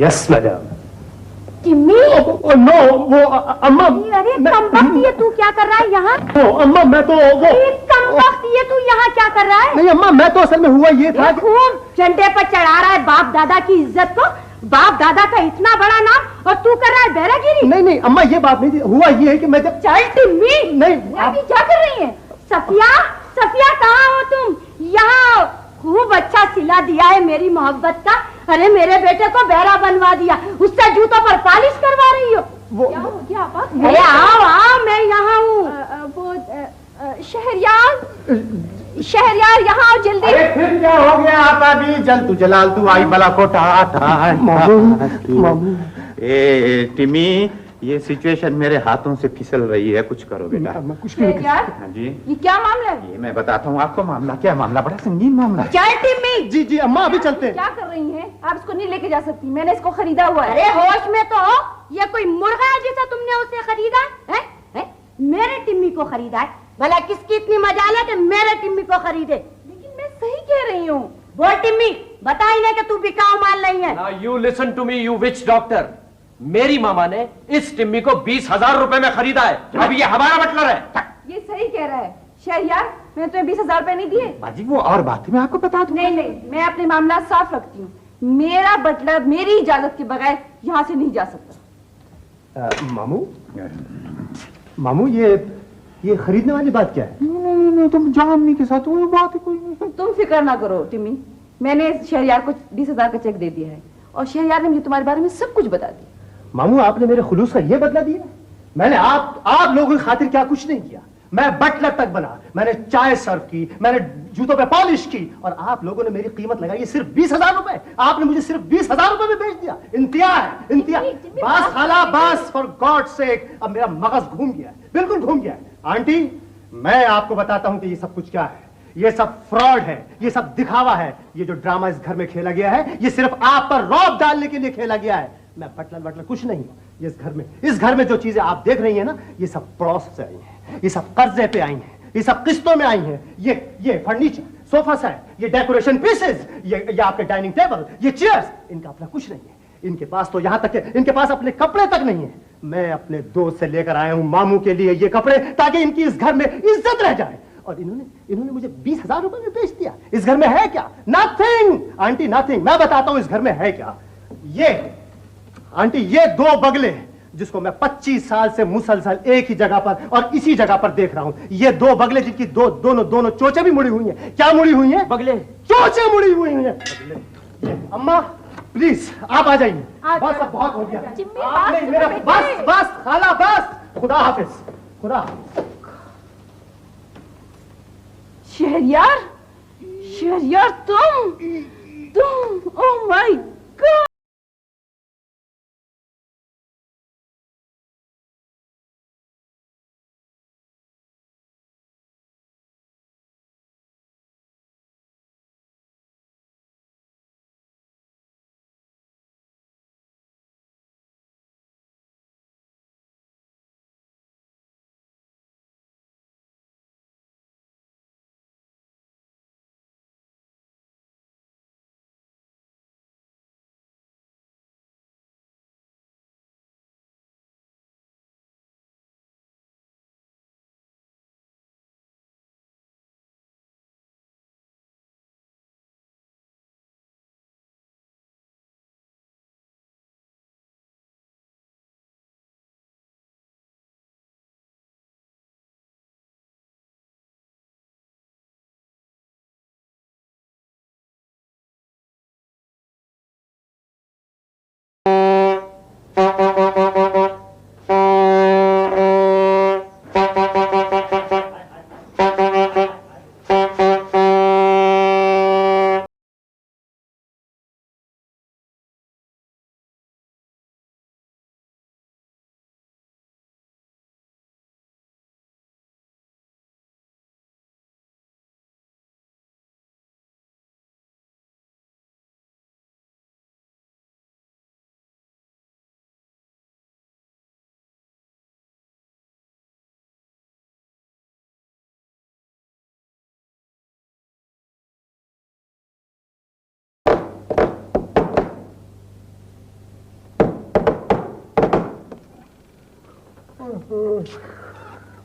Yes madam. Timmy. No वो अम्मा। अरे कमबख्त, ये तू क्या कर रहा है यहाँ? अम्मा मैं तो वो कमबख्त, ये तू यहाँ क्या कर रहा है? नहीं अम्मा, मैं तो असल में हुआ ये था कि खूब झंडे पर चढ़ा रहा है बाप दादा की इज्जत को, बाप दादा का इतना बड़ा नाम, और तू कर रहा है बेरागिरी। नहीं नहीं अम्मा, ये बात नहीं थी। हुआ ये है कि मैं जब चल टिम्मी। नहीं आप क्या कर रही हैं? सफिया, सफिया कहाँ हो तुम? यहाँ खूब अच्छा सिला दिया है मेरी मोहब्बत का। अरे मेरे बेटे को बहरा बनवा दिया, उससे जूतों पर पालिश करवा रही हो। क्या हो गया आपा? अरे आओ आओ, मैं यहाँ हूँ। वो शहरयार, शहरयार यहाँ आओ जल्दी। अरे फिर क्या हो गया आपा भी? जल तू जलाल तू आई बला को ए टिमी, ये सिचुएशन मेरे हाथों से फिसल रही है, कुछ करो बेटा। कुछ नहीं। हाँ जी, ये क्या मामला है? ये मैं बताता हूँ आपको। मामला क्या मामला? बड़ा संगीन मामला। चल टिम्मी। जी जी अम्मा, अभी चलते हैं। क्या कर रही हैं आप? इसको नहीं लेके जा सकती, मैंने इसको खरीदा हुआ है। अरे होश में तो हो, ये कोई मुर्गा है जिसे तुमने उसे खरीदा है? मेरे टिम्मी को खरीदा है? भला किसकी इतनी मजाल है कि मेरे टिम्मी को खरीदे? लेकिन मैं सही कह रही हूँ। बोल टिम्मी, बता ही नहीं कि तू बिकाऊ माल नहीं है। Now you listen to me, you witch doctor. मेरी मामा ने इस टिम्मी को 20,000 रुपए में खरीदा है। अब ये हमारा बटलर है। ये सही कह रहा है शहरयार, मैंने तुम्हें 20,000 रुपए नहीं दिए। बाजी वो और बात है, मैं आपको बता दूं। नहीं नहीं, मैं अपने मामला साफ रखती हूँ। मेरा बटलर मेरी इजाजत के बगैर यहाँ से नहीं जा सकता। मामू, मामू ये खरीदने वाली बात क्या है? नहीं, तुम जाओ अम्मी के साथ, वो बात है कोई नहीं। तुम फिक्र ना करो टिम्मी, मैंने शहरयार को 20,000 का चेक दे दिया है और शहरयार ने मुझे तुम्हारे बारे में सब कुछ बता दिया। मामू, आपने मेरे खुलूस का ये बदला दिया? मैंने आप लोगों की खातिर क्या कुछ नहीं किया। मैं बटलर तक बना, मैंने चाय सर्व की, मैंने जूतों पे पॉलिश की, और आप लोगों ने मेरी कीमत लगाई सिर्फ 20,000 रुपए। आपने मुझे सिर्फ 20,000 रुपए में बेच दिया। इंतहा है, इंतहा। बस खाला बस, फॉर गॉड सेक। अब मेरा मगज घूम गया है, बिल्कुल घूम गया है। आंटी, मैं आपको बताता हूं कि ये सब कुछ क्या है। ये सब फ्रॉड है, ये सब दिखावा है। ये जो ड्रामा इस घर में खेला गया है, ये सिर्फ आप पर रौब डालने के लिए खेला गया है। मैं बटलर कुछ नहीं हूं। ये इस घर में जो चीजें आप देख रही हैं ना, ये सब पड़ोस से आई हैं, ये सब कर्जे पे आई हैं, ये सब किस्तों में आई हैं। ये फर्नीचर, सोफा सेट, ये डेकोरेशन पीसेस, ये आपके डाइनिंग टेबल, ये चेयर्स, इनका अपना कुछ नहीं है। इनके पास तो यहां तक है, इनके पास अपने कपड़े तक नहीं है। मैं अपने दोस्त से लेकर आया हूं मामू के लिए ये कपड़े, ताकि इनकी इस घर में इज्जत रह जाए। और इन्होंने मुझे 20,000 रुपए में बेच दिया। इस घर में है क्या? Nothing aunty, nothing. मैं बताता हूं इस घर में है क्या। ये आंटी, ये 2 बगले जिसको मैं 25 साल से मुसलसल एक ही जगह पर और इसी जगह पर देख रहा हूं। ये 2 बगले जिनकी दोनों चोंचें भी मुड़ी हुई हैं। क्या मुड़ी हुई हैं? बगले, चोंचें मुड़ी हुई हैं। अम्मा प्लीज आप आ जाइए। बस अब बहुत हो गया आपने मेरा। बस खाला बस। खुदा हाफिज, खुदा हाफिज। शहरयार, शहरयार तुम, ओह माय गॉड।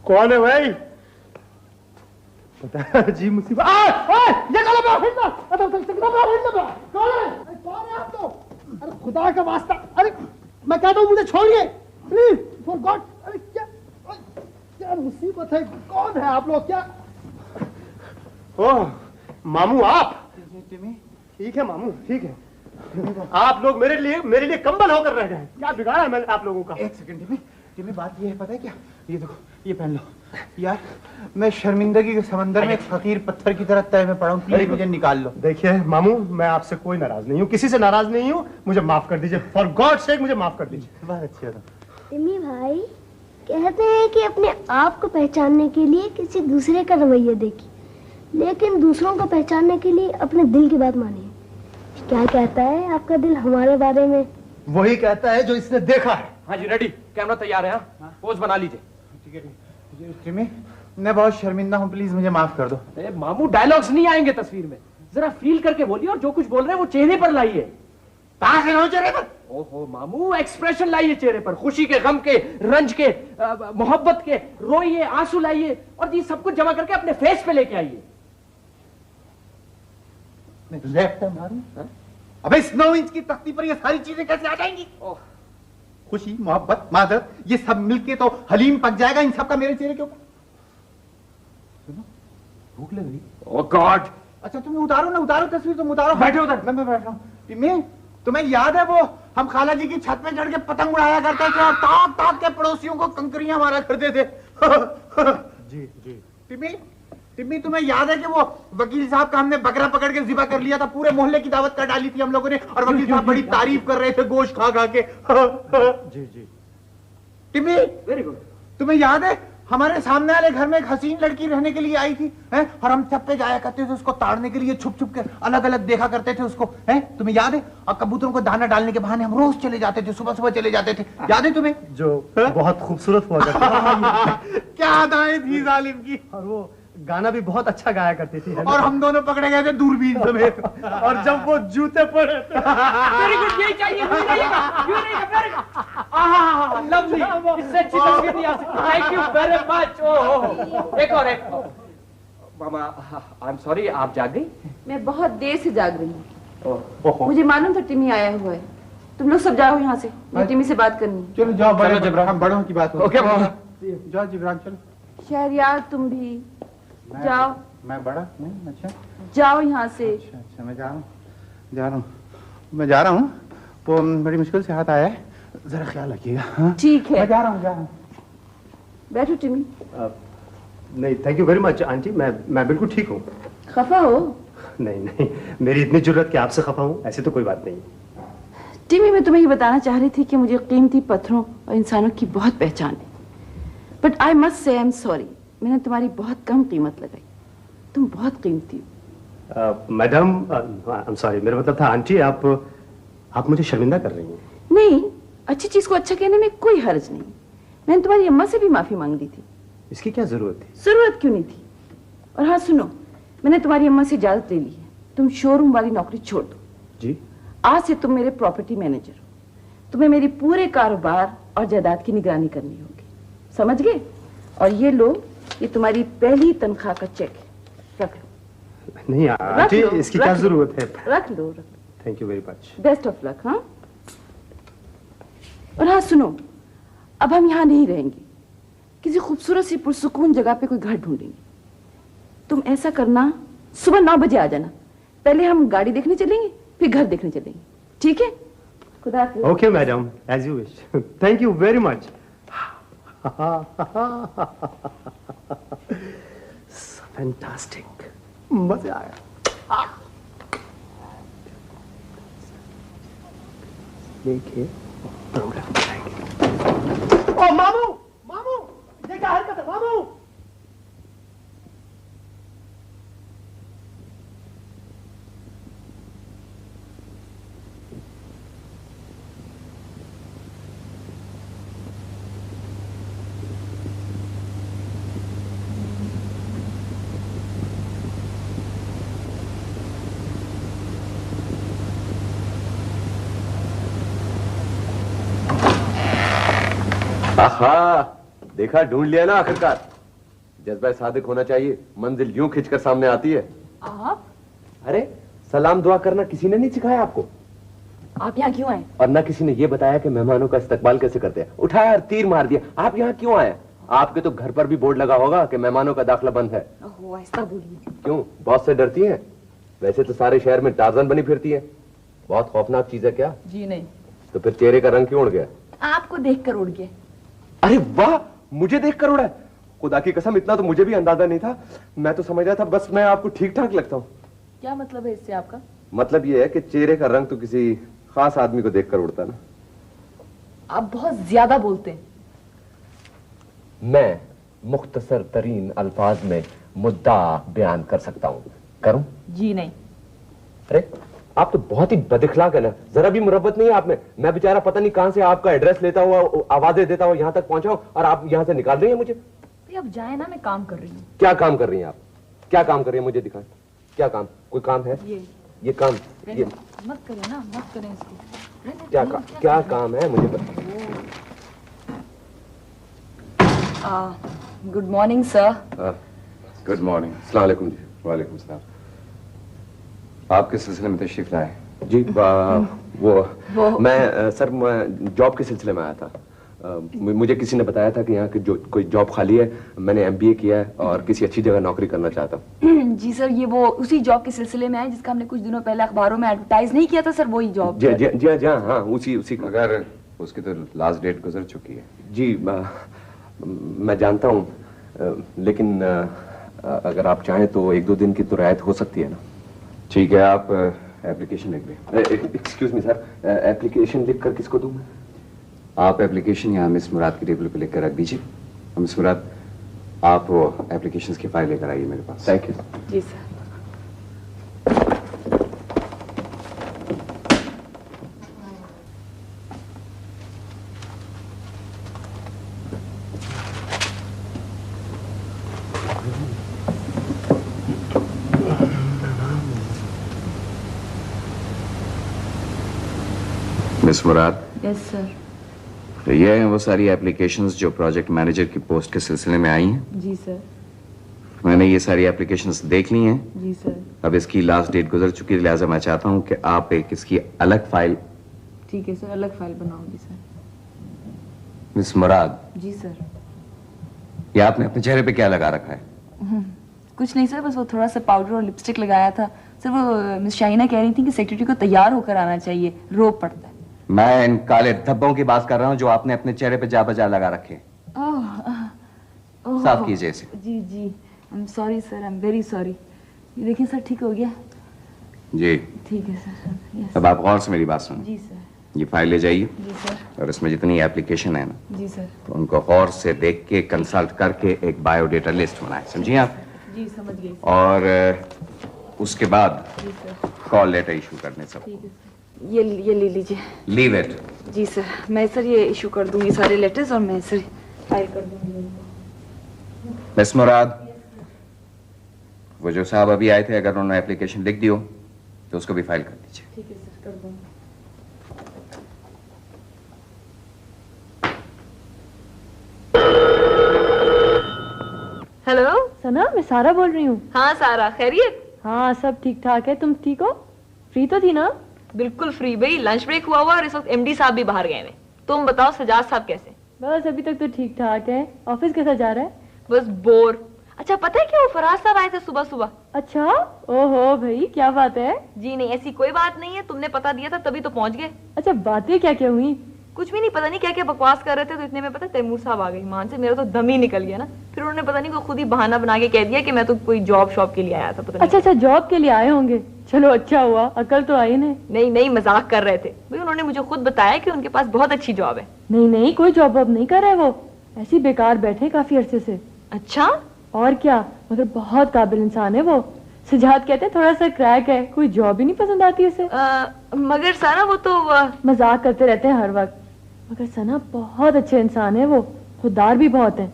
कौन है भाई? पता जी मुसीबत। ये गला हिलना, कौन है आप लोग? अरे खुदा का वास्ता, अरे मैं कहता हूँ मुझे छोड़िए प्लीज, फॉर गॉड। अरे क्या मुसीबत है? कौन है आप लोग? क्या? ओह मामू आप? ठीक है मामू, ठीक है। आप लोग मेरे लिए कंबल होकर रह गए। क्या बिगाड़ा मैंने आप लोगों का? एक सेकंड टिमी, बात ये है, पता है क्या? ये देखो, ये पहन लो यार। मैं शर्मिंदगी के समंदर में एक फकीर पत्थर की तरह तय में पड़ा हूँ, प्लीज मुझे निकाल लो। देखिए मामू, मैं आपसे कोई नाराज नहीं हूँ, किसी से नाराज नहीं हूँ। मुझे माफ कर दीजिए, फॉर गॉड सेक मुझे माफ कर दीजिए। बहुत अच्छी हो। टिमी भाई कहते हैं कि अपने आप को पहचानने के लिए किसी दूसरे का रवैया देखिए, लेकिन दूसरों को पहचानने के लिए अपने दिल की बात मानिए। क्या कहता है आपका दिल हमारे बारे में? वही कहता है जो इसने देखा है। हाँ जी, रेडी, कैमरा तैयार है। हाँ, पोज बना लीजिए। ठीक है टिमी, मैं बहुत शर्मिंदा हूँ, प्लीज मुझे माफ कर दो। अरे मामू, डायलॉग्स नहीं आएंगे तस्वीर में, जरा फील करके बोलिए और जो कुछ बोल रहे हैं वो चेहरे पर लाइए। कहाँ से लाऊं चेहरे पर? ओहो मामू, एक्सप्रेशन लाइए चेहरे पर, खुशी के, गम के, रंज के, मोहब्बत के, रोइए, आंसू लाइए और ये सब कुछ जमा करके अपने फेस पे लेके आइए। अबे इस 9 इंच की तख्ती पर ये सारी चीजें कैसे आ जाएंगी? खुशी, मोहब्बत, मादरत, ये सब मिलके तो हलीम पक जाएगा इन सब का मेरे चेहरे के ऊपर। सुनो, भूख लग रही। ओह गॉड। अच्छा तुम्हें उतारो तस्वीर, तुम उतारो। बैठे उधर। मैं बैठ रहा हूँ। टिम्मी, तुम्हें याद है वो हम खाला जी की छत पे चढ़ के पतंग उड़ाया करते थे और ताक ताक के पड़ोसियों को कंकरियां मारा करते थे? जी जी। टिम्मी, तुम्हें याद है कि वो वकील साहब का हमने बकरा पकड़ के जिबा कर लिया था, पूरे मोहल्ले की दावत कर डाली थी हम लोगों ने, और वकील साहब बड़ी तारीफ कर रहे थे गोश्त खा खा के। जी जी। Timmy, very good. तुम्हें याद है हमारे सामने वाले घर में एक हसीन लड़की रहने के लिए आई थी, हैं? और हम छत पे जाया करते थे उसको ताड़ने के लिए, छुप छुप के अलग अलग देखा करते थे उसको, हैं? तुम्हें याद है? और कबूतरों को दाना डालने के बहाने हम रोज चले जाते थे, सुबह सुबह चले जाते थे, याद है तुम्हें? जो बहुत खूबसूरत हुआ करता। क्या अदाएं थी जालिम की। और वो गाना भी बहुत अच्छा गाया करती थी। और हम दोनों पकड़े गए थे दूरबीन समेत। और जब वो जूते पड़े थे। वेरी गुड, यही चाहिए, लवली, इससे अच्छी तस्वीर नहीं आ सकती। Thank you very much. Oh, एक और। मामा, आई एम सॉरी, आप जाग गई? मैं बहुत देर से जाग रही हूँ। मुझे मालूम था टिमी आया हुआ है। तुम लोग सब जाओ यहाँ से, मैं टिमी से बात करनी है। चलो जाओ, चलो जिब्रान, हम बड़ों की बात। ओके मामा। जाओ जिब्रान, चलो। शहरयार तुम भी जाओ। मैं बड़ा नहीं? अच्छा जाओ यहाँ से। अच्छा, मैं जा रहा हूँ। वो बड़ी मुश्किल से हाथ आया है, जरा ख्याल रखिएगा। हाँ? ठीक है, मैं जा रहा हूँ। बैठो टिमी। नहीं, thank you very much aunty, मैं बिल्कुल ठीक हूँ। खफा हो? नहीं, मेरी इतनी जरूरत कि आपसे खफा हूँ, ऐसे तो कोई बात नहीं। टिमी, मैं तुम्हें ये बताना चाह रही थी कि मुझे कीमती पत्थरों और इंसानों की बहुत पहचान है, but I must say I am sorry, मैंने तुम्हारी बहुत कम कीमत लगाई। तुम बहुत कीमती हो। मैडम, आई एम सॉरी, मेरा मतलब था आंटी, आप मुझे शर्मिंदा कर रही हैं। नहीं, अच्छी चीज को अच्छा कहने में कोई हर्ज नहीं। मैंने तुम्हारी अम्मा से भी माफी मांग दी थी। इसकी क्या जरूरत थी? जरूरत क्यों नहीं थी? और हाँ सुनो, मैंने तुम्हारी अम्मा से इजाजत ले ली है, तुम शोरूम वाली नौकरी छोड़ दो। जी? आज से तुम मेरे प्रॉपर्टी मैनेजर हो, तुम्हें मेरी पूरे कारोबार और जायदाद की निगरानी करनी होगी, समझ गए? और ये लो, ये तुम्हारी पहली तनख्वाह का चेक है, रख लो। नहीं आंटी, इसकी क्या जरूरत है? रख लो। Thank you very much. Best of luck. हाँ, और हाँ सुनो, अब हम यहाँ नहीं रहेंगे, किसी खूबसूरत सी पुरसुकून जगह पे कोई घर ढूंढेंगे। तुम ऐसा करना, सुबह 9 बजे आ जाना। पहले हम गाड़ी देखने चलेंगे, फिर घर देखने चलेंगे, ठीक है? खुदा हाफिज़। Okay madam, as you wish. Thank you very much. Fantastic, मजा आया। देखिए प्रोग्राम बनाएंगे। ओ मामू, ये क्या हरकत है मामू? आहा, देखा, ढूंढ लिया ना आखिरकार। जज्बा सादिक होना चाहिए, मंजिल यूं खिंचकर सामने आती है। आप? अरे सलाम दुआ करना किसी ने नहीं सिखाया आपको? आप यहाँ क्यों आए? और ना किसी ने ये बताया कि मेहमानों का इस्तकबाल कैसे करते हैं। उठाया और तीर मार दिया। आप यहाँ क्यों आए? आपके तो घर पर भी बोर्ड लगा होगा कि मेहमानों का दाखिला बंद है। ओह, ऐसा बोलिए। क्यों, बॉस से डरती हैं? वैसे तो सारे शहर में टार्जन बनी फिरती है। बहुत खौफनाक चीज है क्या? जी नहीं। तो फिर चेहरे का रंग क्यों उड़ गया? आपको देखकर उड़ गया। अरे वाह, मुझे देखकर उड़ा है? खुदा की कसम, इतना तो मुझे भी अंदाजा नहीं था। मैं तो समझ रहा था बस मैं आपको ठीक ठाक लगता हूँ। क्या मतलब है इससे आपका? मतलब ये है कि चेहरे का रंग तो किसी खास आदमी को देखकर उड़ता ना। आप बहुत ज्यादा बोलते हैं। मैं मुख्तसर तरीन अल्फाज में मुद्दा बयान कर सकता हूँ। करूं? जी नहीं। अरे आप तो बहुत ही बदइखलाक है ना, जरा भी मुरब्बत नहीं है आप में। मैं बेचारा पता नहीं कहां से आपका एड्रेस लेता हुआ, आवाजें देता हुआ यहाँ तक पहुंचा हूं और आप यहाँ से निकाल रही हैं मुझे। अब जाए ना, मैं काम कर रही हूँ। क्या काम कर रही हैं आप? क्या काम कर रही हैं मुझे दिखाएं। क्या काम? कोई काम है? ये काम, ये मत करें ना, मत करें इसको। क्या काम है मुझे good morning sir. Good morning. अस्सलाम वालेकुम जी। वालेकुम सलाम। आप किस सिलसिले में तशरीफ लाए? जी वो मैं सर मैं जॉब के सिलसिले में आया था। मुझे किसी ने बताया था कि यहाँ की जो कोई जॉब खाली है। मैंने MBA किया है और किसी अच्छी जगह नौकरी करना चाहता हूँ। जी सर, ये वो उसी जॉब के सिलसिले में है जिसका हमने कुछ दिनों पहले अखबारों में एडवर्टाइज नहीं किया था सर, वही जॉब। जी हाँ, उसी मगर उसकी तो लास्ट डेट गुजर चुकी है। जी मैं जानता हूँ, लेकिन अगर आप चाहें तो 1-2 दिन की तो रियायत हो सकती है ना। ठीक है, आप एप्लीकेशन लिख लें। एक्सक्यूज मी सर, एप्लीकेशन लिख कर किसको दूं मैं? आप एप्लीकेशन यहाँ मिस मुराद की टेबल पे लिख कर रख दीजिए। मिस मुराद, आप वो एप्लीकेशंस की फाइल लेकर आइए मेरे पास। Thank you. जी sir. Miss Murad. Yes sir. तो ये हैं वो सारी एप्लीकेशंस जो प्रोजेक्ट मैनेजर की पोस्ट के सिलसिले में आई हैं। जी सर। मैंने ये सारी एप्लीकेशंस देख ली हैं। जी सर। अब इसकी लास्ट डेट गुजर चुकी है, लिहाजा मैं चाहता हूँ कि आप एक इसकी अलग फाइल। ठीक है सर, अलग फाइल बनाऊंगी सर। मिस मुराद। जी सर। ये आपने अपने चेहरे पे क्या लगा रखा है? कुछ नहीं सर, बस वो थोड़ा सा पाउडर और लिपस्टिक लगाया था सर। वो मिस शाहीना कह रही थी कि सेक्रेटरी को तैयार होकर आना चाहिए, रोब पड़ता है। मैं इन काले धब्बों की बात कर रहा हूँ जो आपने अपने चेहरे पे जा बजा लगा रखे। साफ कीजिए इसे। जी जी, I am sorry sir, I am very sorry. ये देखिए सर, ठीक हो गया। जी ठीक है सर। यस। अब आप गौर से मेरी बात सुनो। जी सर। ये फाइल ले जाइए। जी सर। और इसमें जितनी एप्लीकेशन है ना, जी सर, तो उनको गौर से देख के कंसल्ट करके एक बायोडेटा लिस्ट बनाए, समझिए आप? जी समझ गई। और उसके बाद जी सर, कॉल लेटर इशू करने सब। ठीक है सर। ये ले लीजिए। Leave it. जी सर, मैं सर ये इशू कर दूंगी सारे लेटर्स और मैं सर फाइल कर दूंगी। मिस मुराद, वो जो साहब अभी आए थे, अगर उन्होंने एप्लीकेशन लिख दी हो तो उसको भी फाइल कर दीजिए। ठीक है सर, कर दूंगी। हेलो सना, मैं सारा बोल रही हूँ। हाँ सारा, खैरियत? हाँ सब ठीक ठाक है, तुम ठीक हो? फ्री तो थी ना? बिल्कुल फ्री भाई, लंच ब्रेक हुआ हुआ और इस वक्त MD साहब भी बाहर गए हैं। तुम बताओ सजाद साहब कैसे? बस अभी तक तो ठीक ठाक है। ऑफिस कैसा जा रहा है? बस बोर। अच्छा पता है क्या, वो फराज साहब आए थे सुबह सुबह। अच्छा, ओहो भाई क्या बात है? जी नहीं, ऐसी कोई बात नहीं है, तुमने पता दिया था तभी तो पहुंच गए। अच्छा, बातें क्या क्या हुई? कुछ भी नहीं, पता नहीं क्या क्या बकवास कर रहे थे, तो इतने में पता तैमूर साहब आ गए। मान से मेरा तो दम ही निकल गया ना। फिर उन्होंने पता नहीं कोई खुद ही बहाना बना के कह दिया कि मैं तो कोई जॉब शॉप के लिए आया था। पता अच्छा, जॉब के लिए आए होंगे। चलो अच्छा हुआ, अकल तो आई नहीं। नहीं मजाक कर रहे थे भाई, उन्होंने मुझे खुद बताया कि उनके पास बहुत अच्छी जॉब है। नहीं कोई जॉब वॉब नहीं कर रहे वो, ऐसी बेकार बैठे काफी अरसे से। अच्छा, और क्या, मगर बहुत काबिल इंसान है वो। सजाद कहते हैं थोड़ा सा क्रैक है, कोई जॉब ही नहीं पसंद आती उसे। मगर सना वो तो मजाक करते रहते हैं हर वक्त, मगर सना बहुत अच्छे इंसान है वो, खुददार भी बहुत है।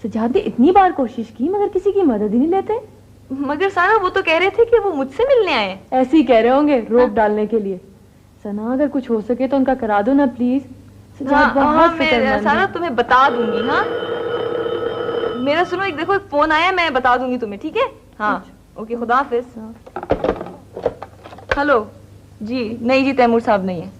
सजाद ने इतनी बार कोशिश की मगर किसी की मदद ही नहीं लेते। मगर सना वो तो कह रहे थे कि वो मुझसे मिलने आए। ऐसे ही कह रहे होंगे, रोक डालने के लिए। सना अगर कुछ हो सके तो उनका करा दो ना प्लीज। सजाद बहुत फिक्रमंद है। सना तुम्हें बता दूंगी। हाँ मेरा सुनो, एक देखो, एक फोन आया, मैं बता दूंगी तुम्हें, ठीक है? हाँ ओके, खुदा हाफिज। हेलो जी, नहीं जी, तैमूर साहब नहीं है।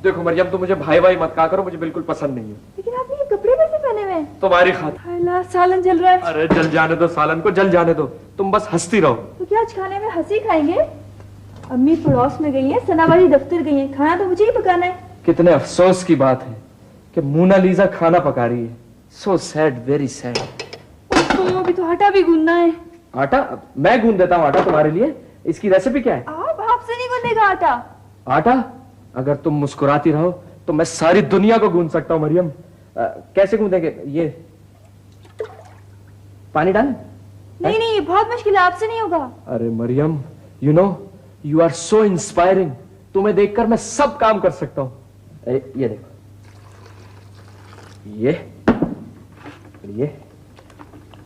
देखो मरियम, तुम मुझे भाई भाई मत कहा करो, मुझे बिल्कुल पसंद नहीं है। लेकिन आपने ये कपड़े कैसे पहने हुए हैं? तुम्हारी खातिर। हाय सालन जल रहा है। अरे जल जाने दो सालन को, जल जाने दो, तुम बस हंसती रहो। तो क्या आज खाने में हंसी खाएंगे? अम्मी पड़ोस में गई हैं, सनावारी दफ्तर गई हैं, खाना तो मुझे ही पकाना है। कितने अफसोस की बात है कि मोनालिसा खाना पका रही है। So sad, very sad. तो अभी तो आटा भी गूंदना है। आटा? मैं गूंद देता हूँ आटा तुम्हारे लिए। इसकी रेसिपी क्या है? आप आपसे नहीं गूंदेगा आटा। आटा? अगर तुम मुस्कुराती रहो तो मैं सारी दुनिया को गूंद सकता हूँ मरियम। कैसे गूंदेंगे? ये पानी डाल? नहीं नहीं, बहुत मुश्किल है, आपसे नहीं होगा। अरे Mariam, you know you are so inspiring. तुम्हें देखकर मैं सब काम कर सकता हूँ। ये देखो, ये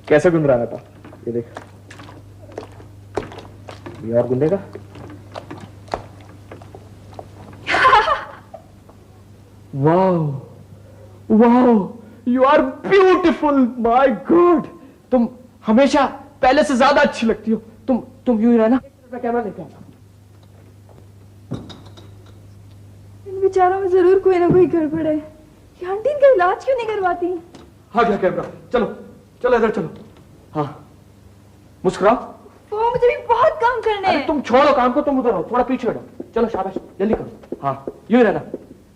कैसे गूंद रहा था, ये देख। ये और गूंदेगा? Wow wow, you are beautiful, my God. तुम हमेशा पहले से ज्यादा अच्छी लगती हो। तुम यूं ही रहना। कैमरा लेके आना। इन बेचारों में जरूर कोई ना कोई गड़बड़ है। ये आंटी इनका इलाज क्यों नहीं करवाती? हाँ गया कैमरा, चलो चलो इधर चलो। हाँ मुस्कुराओ। वो मुझे भी बहुत काम करने हैं। तुम छोड़ो काम को, तुम उधर आओ, थोड़ा पीछे हटो। चलो शाबाश, जल्दी करो। हाँ यूं ही रहना,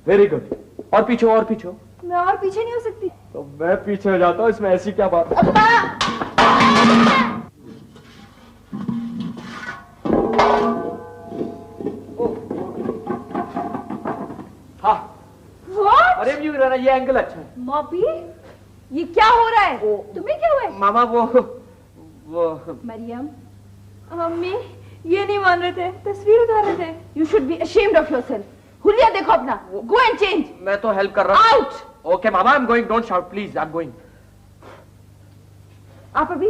वेरी गुड। और पीछे और पीछे। मैं और पीछे नहीं हो सकती। तो मैं पीछे हो जाता हूँ, इसमें ऐसी क्या बात है? हाँ अरे यूं रहना, ये एंगल अच्छा है। मॉपी, ये क्या हो रहा है? तुम्हें क्या हुआ है? मामा वो मरियम, मम्मी ये नहीं मान रहे थे, तस्वीर उतार रहे थे। You should be ashamed of yourself. हुलिया देखो अपना, go and change. मैं तो हेल्प कर रहा हूँ। Out. Okay mama, I am going, don't shout please, I am going. आप अभी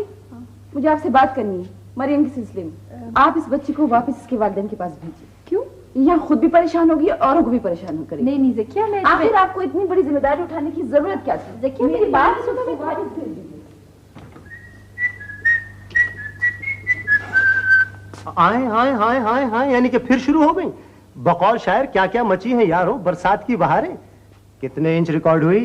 मुझे आपसे बात करनी है मरियम के सिलसिले में। आप इस बच्ची को वापस इसके वालिदैन के पास भेजिए। क्यों? यहाँ खुद भी परेशान होगी, औरों को भी परेशान करेगी। नहीं नहीं ज़किया, मैं आखिर आपको इतनी बड़ी जिम्मेदारी उठाने की जरूरत क्या थी? ज़किया मेरी बात सुनो, मैं वापस भेज दीजिए। आए हाय हाय हाय हाय, यानी कि फिर शुरू हो गई। बकौल शायर क्या क्या मची है यारो, बरसात की बहारें। कितने इंच रिकॉर्ड हुई?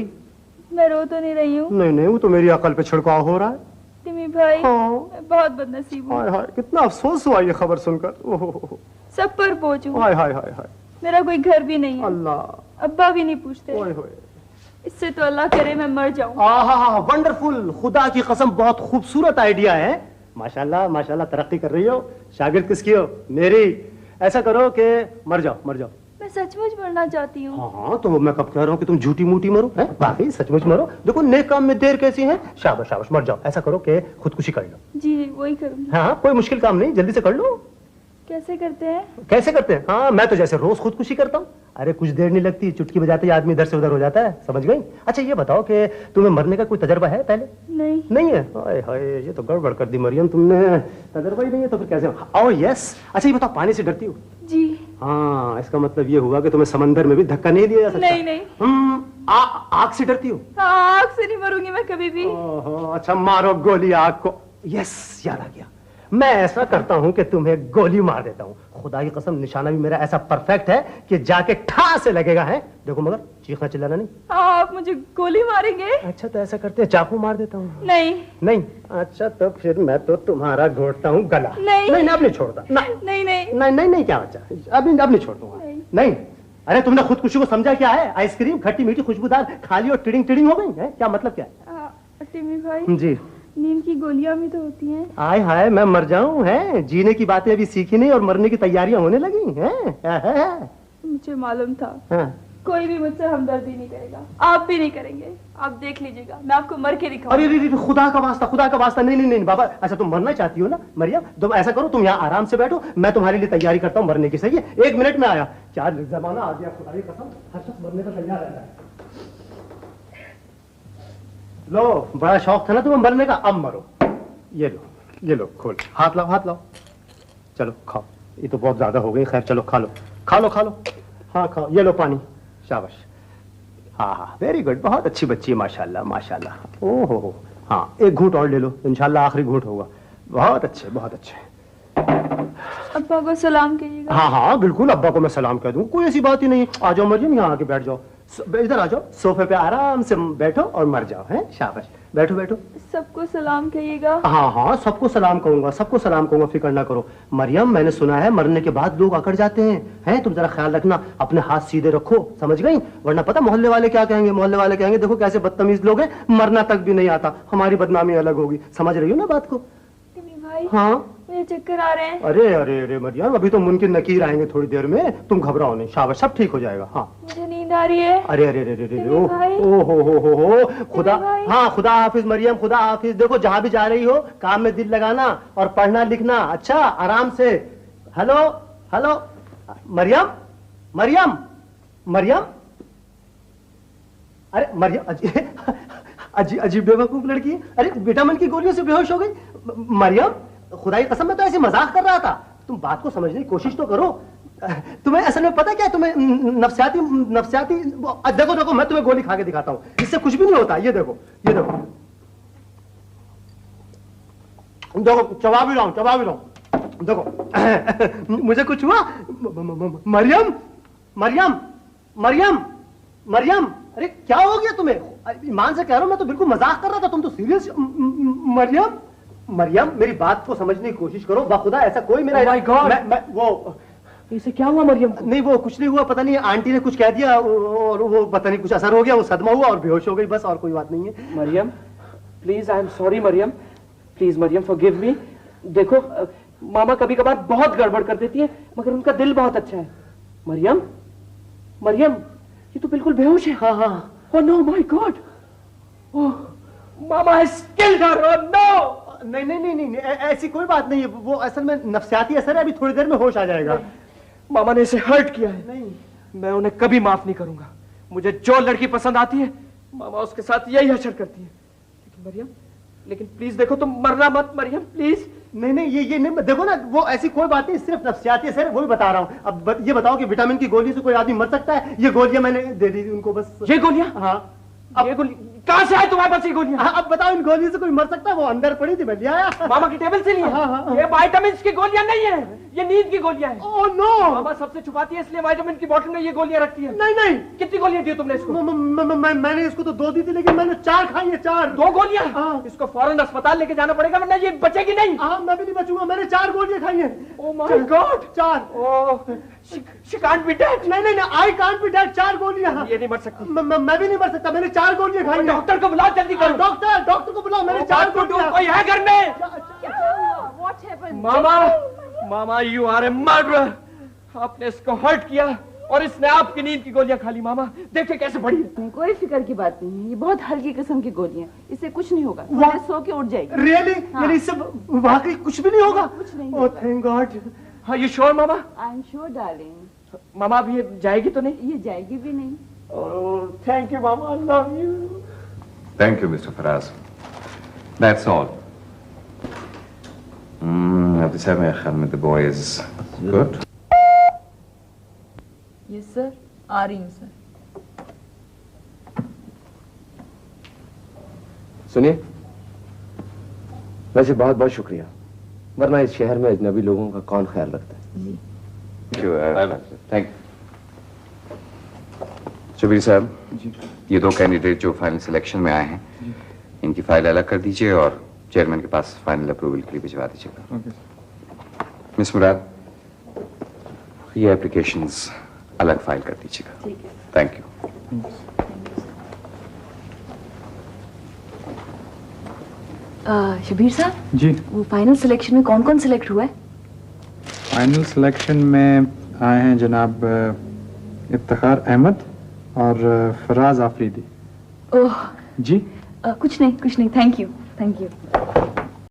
मैं रो तो नहीं रही हूँ। नहीं नहीं, वो तो मेरी अकल पे छिड़काव हो रहा है। तिमी भाई, हाँ। मैं बहुत बदनसीब हूँ। हाय हाय, कितना अफसोस हुआ ये खबर सुनकर। ओहो, सब पर बोझ हूँ। हाय हाय हाय हाय। मेरा कोई घर भी नहीं है, अल्लाह, अब्बा भी नहीं पूछते। ओए होए। इससे तो अल्लाह करे मैं मर जाऊँ। आहा, वंडरफुल, खुदा की कसम बहुत खूबसूरत आइडिया है। माशाल्लाह माशाल्लाह, तरक्की कर रही हो। शागिर्द किसकी हो? मेरी। ऐसा करो कि मर जाओ, मर जाओ। मैं सचमुच मरना चाहती हूँ। हाँ तो मैं कब कह रहा हूँ कि तुम झूठी मूठी मरो, हैं? बाकी सचमुच मरो। देखो नेक काम में देर कैसी है। शाबाश शाबाश, मर जाओ। ऐसा करो कि खुदकुशी कर लो। जी वही करूँगी। हाँ, कोई मुश्किल काम नहीं, जल्दी से कर लो। कैसे करते हैं? कैसे करते हैं? हाँ, मैं तो जैसे रोज खुदकुशी करता हूँ। अरे कुछ देर नहीं लगती, चुटकी बजाते ही आदमी इधर से उधर हो जाता है। समझ गई? अच्छा ये बताओ कि तुम्हें मरने का कोई तजर्बा है पहले? नहीं। नहीं है? हाय हाय, ये तो गड़बड़ कर दी मरियम तुमने। तजर्बा ही नहीं है तो फिर कैसे? Oh yes. अच्छा ये बताओ, पानी से डरती हो? जी। हाँ, इसका मतलब ये हुआ कि तुम्हें समंदर में भी धक्का नहीं दिया जा सकता। नहीं नहीं। आग से डरती हो? आग से नहीं मरूंगी मैं कभी भी। ओहो, अच्छा मारो गोली आग को। यस, याद आ गया। मैं ऐसा करता हूं कि तुम्हें गोली मार देता हूं। खुदा की कसम, निशाना भी मेरा ऐसा परफेक्ट है कि जाके ठा से लगेगा। है देखो, मगर चीखना चिल्लाना नहीं। आप मुझे गोली मारेंगे? अच्छा तो ऐसा करते हैं, चाकू मार देता हूँ। नहीं नहीं। अच्छा तो फिर मैं तो तुम्हारा घोटता हूँ गला। नहीं नहीं, अब नहीं छोड़ता। नहीं नहीं नहीं नहीं नहीं, क्या बच्चा, अब नहीं छोड़ दूंगा। नहीं। अरे तुमने खुदकुशी को समझा क्या है? आइसक्रीम खट्टी मीठी खुशबूदार खाली और टिडिंग टिडिंग हो गई है? क्या मतलब क्या है? टिमी भाई जी, नींद की गोलियां भी तो होती हैं। आय हाय, मैं मर जाऊं है? जीने की बातें अभी सीखी नहीं और मरने की तैयारियां होने लगी हैं। मुझे मालूम था। हाँ। कोई भी मुझसे हमदर्दी नहीं करेगा, आप भी नहीं करेंगे। आप देख लीजिएगा, मैं आपको मर के दिखाऊंगा। अरे खुदा का वास्ता, खुदा का वास्ता, नहीं नहीं नहीं बाबा, अच्छा तुम मरना चाहती हो ना मरियम, तुम ऐसा करो, तुम यहाँ आराम से बैठो, मैं तुम्हारे लिए तैयारी करता हूँ मरने की। सही है, 1 मिनट में आया। क्या जमाना आ गया, खुदा की कसम, हर शख्स मरने का तैयार रहता है। लो, बड़ा शौक था ना तुम्हें मरने का, अब मरो। ये लो खोल, हाथ लाओ, हाथ लाओ, चलो खाओ। ये तो बहुत ज्यादा हो गई, खैर चलो खा लो, खा लो, खा लो, हाँ खाओ। ये लो पानी, शाबाश। हाँ हाँ, वेरी गुड, बहुत अच्छी बच्ची है, माशाल्लाह माशाल्लाह। ओहो हो, हाँ 1 घूंट और ले लो, इंशाल्लाह आखिरी घूंट होगा। बहुत अच्छे, बहुत अच्छे। अब्बा को सलाम कहिएगा। हाँ हाँ बिल्कुल, अब्बा को मैं सलाम कह दूं, कोई ऐसी बात ही नहीं। आ जाओ मरियम, यहाँ आके बैठ जाओ, इधर आ जाओ, सोफे पे आराम से बैठो और मर जाओ। हैं, शाबाश, बैठो बैठो। सबको सलाम कहिएगा। हाँ हाँ, सबको सलाम कहूंगा, सबको सलाम कहूंगा, फिक्र ना करो। मरियम, मैंने सुना है मरने के बाद लोग अकड़ जाते हैं, हैं? तुम जरा ख्याल रखना, अपने हाथ सीधे रखो, समझ गई? वरना पता मोहल्ले वाले क्या कहेंगे, मोहल्ले वाले कहेंगे देखो कैसे बदतमीज लोग हैं, मरना तक भी नहीं आता, हमारी बदनामी अलग होगी। समझ रही हो ना बात को? भाई, हाँ मुझे चक्कर आ रहे हैं। अरे अरे अरे मरियम, अभी तो मुनकिर नकीर आएंगे थोड़ी देर में, तुम घबराओ नहीं, शाबाश, सब ठीक हो जाएगा। हाँ मुझे नींद आ रही है। अरे अरे अरे अरे ओ हो खुदा, हाँ खुदा हाफिज मरियम, खुदा हाफिज। देखो जहाँ भी जा रही हो काम में दिल लगाना और पढ़ना लिखना, अच्छा आराम से। हेलो हेलो मरियम, मरियम, मरियम, अरे मरियम, अजीब बेवकूफ लड़की है। अरे विटामिन की गोलियों से बेहोश हो गई मरियम, खुदा की कसम मैं तो ऐसे मजाक कर रहा था, तुम बात को समझने की कोशिश तो करो। तुम्हें असल में पता क्या, तुम्हें नफ्सियाती देखो देखो, मैं तुम्हें गोली खा के दिखाता हूँ, इससे कुछ भी नहीं होता। ये देखो, ये देखो, देखो चबा भी रहा हूँ, चबा भी रहा हूँ, देखो मुझे कुछ हुआ? मरियम, मरियम, मरियम, मरियम, अरे क्या हो गया तुम्हें? ईमान से कह रहा हूं, मैं तो बिल्कुल मजाक कर रहा था, तुम तो सीरियस। मरियम, मरियम मेरी बात को समझने की कोशिश करो, बाखुदा ऐसा कोई मेरा मैं वो इसे क्या हुआ मरियम? नहीं वो कुछ नहीं हुआ, पता नहीं आंटी ने कुछ कह दिया और वो पता नहीं कुछ असर हो गया, वो सदमा हुआ और बेहोश हो गई, बस और कोई बात नहीं है। Mariam please, I am sorry Mariam, please Mariam forgive me. देखो मामा कभी कभार बहुत गड़बड़ कर देती है, मगर उनका दिल बहुत अच्छा है। मरियम, मरियम ये तो बिल्कुल बेहोश है। हाँ हाँ। Oh no my god, oh mama has killed her. Oh no, नहीं नहीं नहीं नहीं, ऐसी कोई बात नहीं है, वो असल में नफ्सियाती असर है, अभी थोड़ी देर में होश आ जाएगा। मामा ने इसे हर्ट किया है। नहीं, मैं उन्हें कभी माफ नहीं करूंगा। मुझे जो लड़की पसंद आती है मामा उसके साथ यही हशर करती है। लेकिन मरियम, लेकिन प्लीज देखो, तुम मरना मत मरियम, प्लीज। नहीं नहीं, ये नहीं, देखो ना, वो ऐसी कोई बात नहीं, सिर्फ नफ्सियाती असर है, वो भी बता रहा हूँ। अब ये बताओ कि विटामिन की गोली से कोई आदमी मर सकता है? ये गोलियां मैंने दे दी उनको बस। ये गोलियां? हाँ। अब ये गोली कहाँ से आई तुम्हारे पास ये गोलियां? अब बताओ, इन गोलियों से कोई मर सकता है? वो अंदर पड़ी थी, मैं ले आया। मामा की टेबल से लिए? हाँ, हाँ, ये विटामिन की गोलियां नहीं है, ये नींद की गोलियां हैं। ओह नो, मामा सबसे छुपाती है, इसलिए विटामिन की बोतल में ये गोलियां रखती है। नहीं नहीं, कितनी गोलियां दी तुमने इसको? मैंने इसको तो 2 दी थी, लेकिन मैंने 4 खाई है। 4 2 गोलियां? इसको फौरन अस्पताल लेके जाना पड़ेगा, वरना ये बचेगी नहीं। हाँ मैं भी नहीं बचूंगा, मैंने 4 गोलियां खाई है। Oh my God, 4। Oh she can't be dead. नहीं नहीं नहीं, आई कांट बी डेड। 4 गोलियां। ये नहीं मर सकती। मैं भी नहीं मर सकता, मैंने 4 गोलियां खाई हैं। डॉक्टर को बुलाओ, जल्दी करो। डॉक्टर को बुलाओ, मैंने 4 गोलियां। कोई है घर में? What happened? Mama, mama you are a murderer. आपने इसको हर्ट किया और इसने आपकी नींद की गोलियां खा ली। मामा देखिए कैसे पड़ी है। कोई फिक्र की बात नहीं है, ये बहुत हल्की किस्म की गोलियां, इससे कुछ नहीं होगा, थोड़े सो के उठ जाएगी। रियली? यानी इससे वाकई कुछ भी नहीं होगा? कुछ नहीं। Oh thank God. हाँ यू श्योर मामा? I am sure darling. मामा अब ये जाएगी तो नहीं? ये जाएगी भी नहीं। ओह थैंक यू मामा, I love you. Thank you, Mr. Faraz. That's all. अभी सर मेरे ख्याल में the boy is good. Yes sir, आ रही हूँ सर। सुनिए, वैसे बहुत बहुत शुक्रिया, वरना इस शहर में अजनबी लोगों का कौन ख्याल रखता है। थैंक शबीर साहब, ये 2 कैंडिडेट जो फाइनल सिलेक्शन में आए हैं, इनकी फाइल अलग कर दीजिए और चेयरमैन के पास फाइनल अप्रूवल के लिए भिजवा दीजिएगा। मिस मुराद, ये एप्लीकेशंस अलग फाइल कर दीजिएगा। Thank you. शबीर साहब जी, वो फाइनल सिलेक्शन में कौन कौन सिलेक्ट हुआ है? फाइनल सिलेक्शन में आए हैं जनाब इफ्तिखार अहमद, और फराज आफरीदी। ओह जी कुछ नहीं थैंक यू।